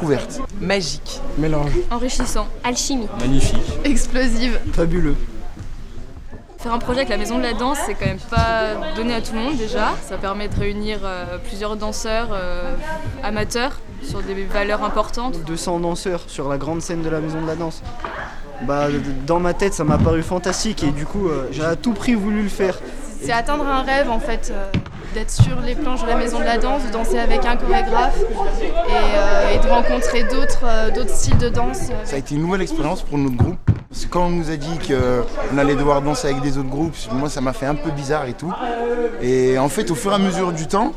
découverte. Magique. Mélange. Enrichissant. Alchimie. Magnifique. Explosive. Fabuleux. Faire un projet avec la Maison de la Danse, c'est quand même pas donné à tout le monde déjà. Ça permet de réunir plusieurs danseurs amateurs sur des valeurs importantes. 200 danseurs sur la grande scène de la Maison de la Danse. Dans ma tête, ça m'a paru fantastique et du coup, j'ai à tout prix voulu le faire. C'est atteindre un rêve en fait, d'être sur les planches de la Maison de la Danse, de danser avec un chorégraphe et de rencontrer d'autres styles de danse. Ça a été une nouvelle expérience pour notre groupe. Parce que quand on nous a dit qu'on allait devoir danser avec des autres groupes, moi ça m'a fait un peu bizarre et tout. Et en fait, au fur et à mesure du temps,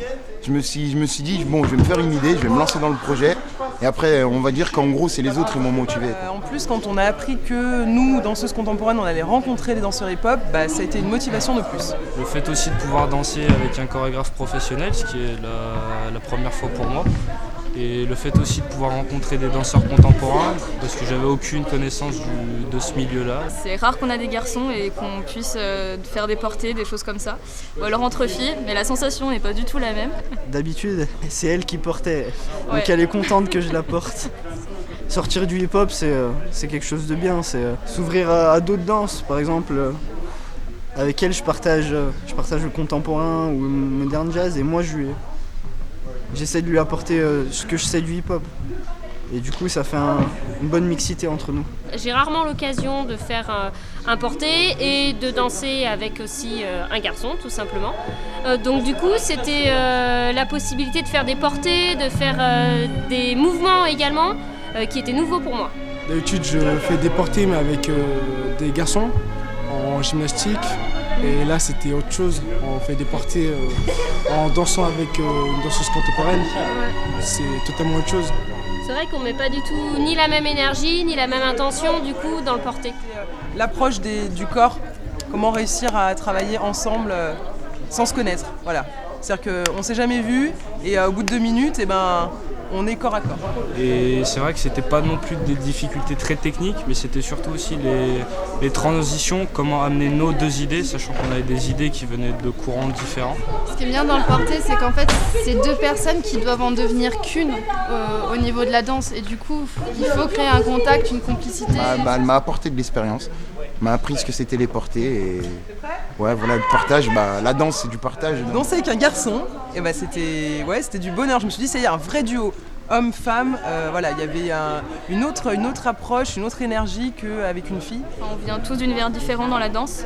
je me suis dit, bon, je vais me faire une idée, je vais me lancer dans le projet. Et après, on va dire qu'en gros, c'est les autres qui m'ont motivé. En plus, quand on a appris que nous, danseuses contemporaines, on allait rencontrer les danseurs hip-hop, ça a été une motivation de plus. Le fait aussi de pouvoir danser avec un chorégraphe professionnel, ce qui est la première fois pour moi. Et le fait aussi de pouvoir rencontrer des danseurs contemporains, parce que j'avais aucune connaissance de ce milieu-là. C'est rare qu'on a des garçons et qu'on puisse faire des portées, des choses comme ça. Ou alors entre filles, mais la sensation n'est pas du tout la même. D'habitude, c'est elle qui portait, Ouais. donc elle est contente que je la porte. Sortir du hip-hop, c'est quelque chose de bien, c'est s'ouvrir à d'autres danses. Par exemple, avec elle, je partage le contemporain ou le modern jazz et moi, j'essaie de lui apporter ce que je sais du hip-hop. Et du coup, ça fait une bonne mixité entre nous. J'ai rarement l'occasion de faire un porté et de danser avec aussi un garçon, tout simplement. Donc du coup, c'était la possibilité de faire des portées, de faire des mouvements également, qui étaient nouveaux pour moi. D'habitude, je fais des portées, mais avec des garçons en gymnastique. Et là, c'était autre chose. On fait des portées en dansant avec une danseuse contemporaine. C'est totalement autre chose. C'est vrai qu'on met pas du tout ni la même énergie, ni la même intention du coup dans le porté. L'approche du corps, comment réussir à travailler ensemble sans se connaître. Voilà. C'est-à-dire qu'on ne s'est jamais vu et au bout de 2 minutes, on est corps à corps. Et c'est vrai que c'était pas non plus des difficultés très techniques, mais c'était surtout aussi les transitions, comment amener nos deux idées, sachant qu'on avait des idées qui venaient de courants différents. Ce qui est bien dans le porté, c'est qu'en fait, c'est 2 personnes qui doivent en devenir qu'une au niveau de la danse. Et du coup, il faut créer un contact, une complicité. Elle m'a apporté de l'expérience, m'a appris ce que c'était les portées. Et ouais, voilà, le partage, la danse c'est du partage. Danser avec un garçon, et c'était du bonheur. Je me suis dit, ça y est, un vrai duo. Homme-femme, il y avait une autre approche, une autre énergie qu'avec une fille. On vient tous d'univers différents dans la danse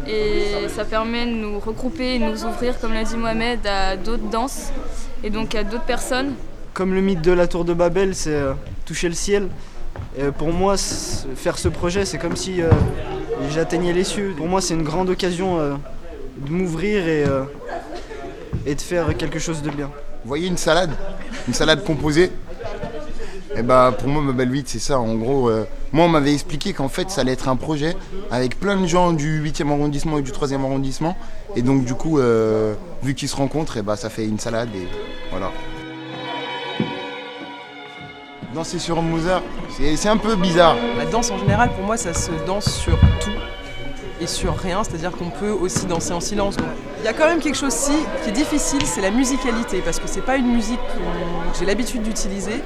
et ça permet de nous regrouper et de nous ouvrir, comme l'a dit Mohamed, à d'autres danses et donc à d'autres personnes. Comme le mythe de la tour de Babel, c'est toucher le ciel. Et pour moi, faire ce projet, c'est comme si j'atteignais les cieux. Pour moi, c'est une grande occasion de m'ouvrir et de faire quelque chose de bien. Vous voyez une salade composée. Et pour moi, ma belle vite, c'est ça. En gros, moi, on m'avait expliqué qu'en fait, ça allait être un projet avec plein de gens du 8e arrondissement et du 3e arrondissement. Et donc, du coup, vu qu'ils se rencontrent, ça fait une salade et voilà. Danser sur Mozart, c'est un peu bizarre. La danse en général, pour moi, ça se danse sur tout et sur rien, c'est-à-dire qu'on peut aussi danser en silence. Donc, il y a quand même quelque chose qui est difficile, c'est la musicalité, parce que c'est pas une musique que j'ai l'habitude d'utiliser.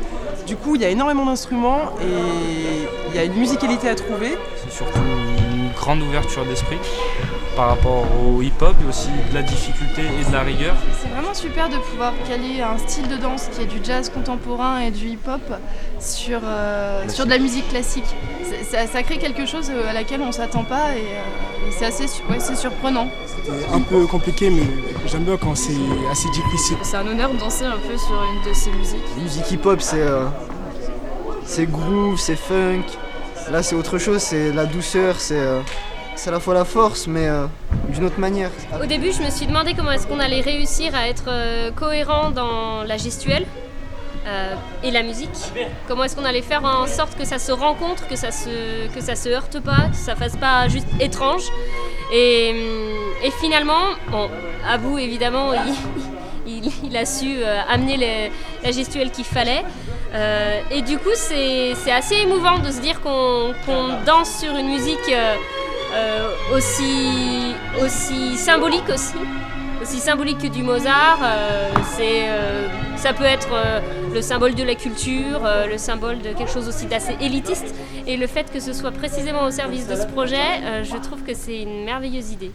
Du coup, il y a énormément d'instruments et il y a une musicalité à trouver. C'est surtout une grande ouverture d'esprit par rapport au hip-hop et aussi de la difficulté et de la rigueur. C'est vraiment super de pouvoir caler un style de danse qui est du jazz contemporain et du hip-hop sur de la musique classique. Ça crée quelque chose à laquelle on ne s'attend pas et c'est c'est surprenant. C'est un peu compliqué, mais j'aime bien quand c'est assez difficile. C'est un honneur de danser un peu sur une de ces musiques. La musique hip-hop, c'est groove, c'est funk. Là, c'est autre chose, c'est la douceur, c'est à la fois la force, mais d'une autre manière. Au début, je me suis demandé comment est-ce qu'on allait réussir à être cohérent dans la gestuelle et la musique. Comment est-ce qu'on allait faire en sorte que ça se rencontre, que ça se heurte pas, que ça fasse pas juste étrange. Et finalement, bon, Abou évidemment, il a su amener la gestuelle qu'il fallait. Et du coup, c'est assez émouvant de se dire qu'on danse sur une musique aussi symbolique aussi, aussi symbolique que du Mozart. Ça peut être le symbole de la culture, le symbole de quelque chose aussi d'assez élitiste. Et le fait que ce soit précisément au service de ce projet, je trouve que c'est une merveilleuse idée.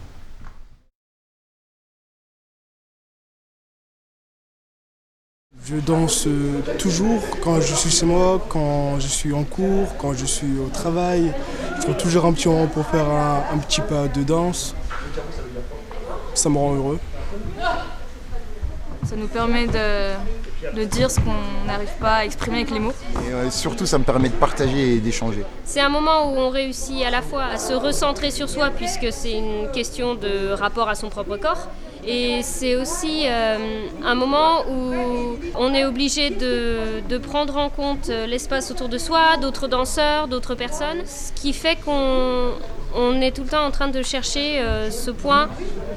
Je danse toujours quand je suis chez moi, quand je suis en cours, quand je suis au travail. Je trouve toujours un petit moment pour faire un petit pas de danse. Ça me rend heureux. Ça nous permet de dire ce qu'on n'arrive pas à exprimer avec les mots. Et surtout, ça me permet de partager et d'échanger. C'est un moment où on réussit à la fois à se recentrer sur soi, puisque c'est une question de rapport à son propre corps. Et c'est aussi un moment où on est obligé de prendre en compte l'espace autour de soi, d'autres danseurs, d'autres personnes, ce qui fait qu'on est tout le temps en train de chercher ce point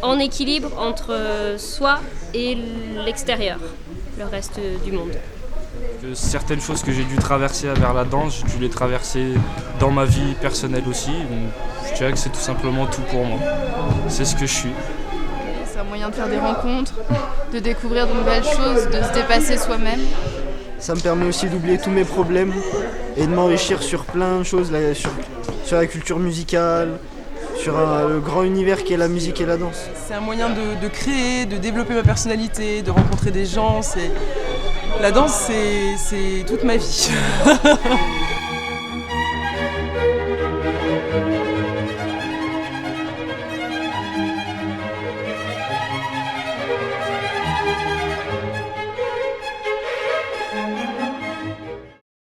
en équilibre entre soi et l'extérieur, le reste du monde. Certaines choses que j'ai dû traverser vers la danse, j'ai dû les traverser dans ma vie personnelle aussi. Donc, je dirais que c'est tout simplement tout pour moi. C'est ce que je suis. C'est un moyen de faire des rencontres, de découvrir de nouvelles choses, de se dépasser soi-même. Ça me permet aussi d'oublier tous mes problèmes et de m'enrichir sur plein de choses, sur la culture musicale, sur le grand univers qu'est la musique et la danse. C'est un moyen de créer, de développer ma personnalité, de rencontrer des gens. La danse, c'est toute ma vie.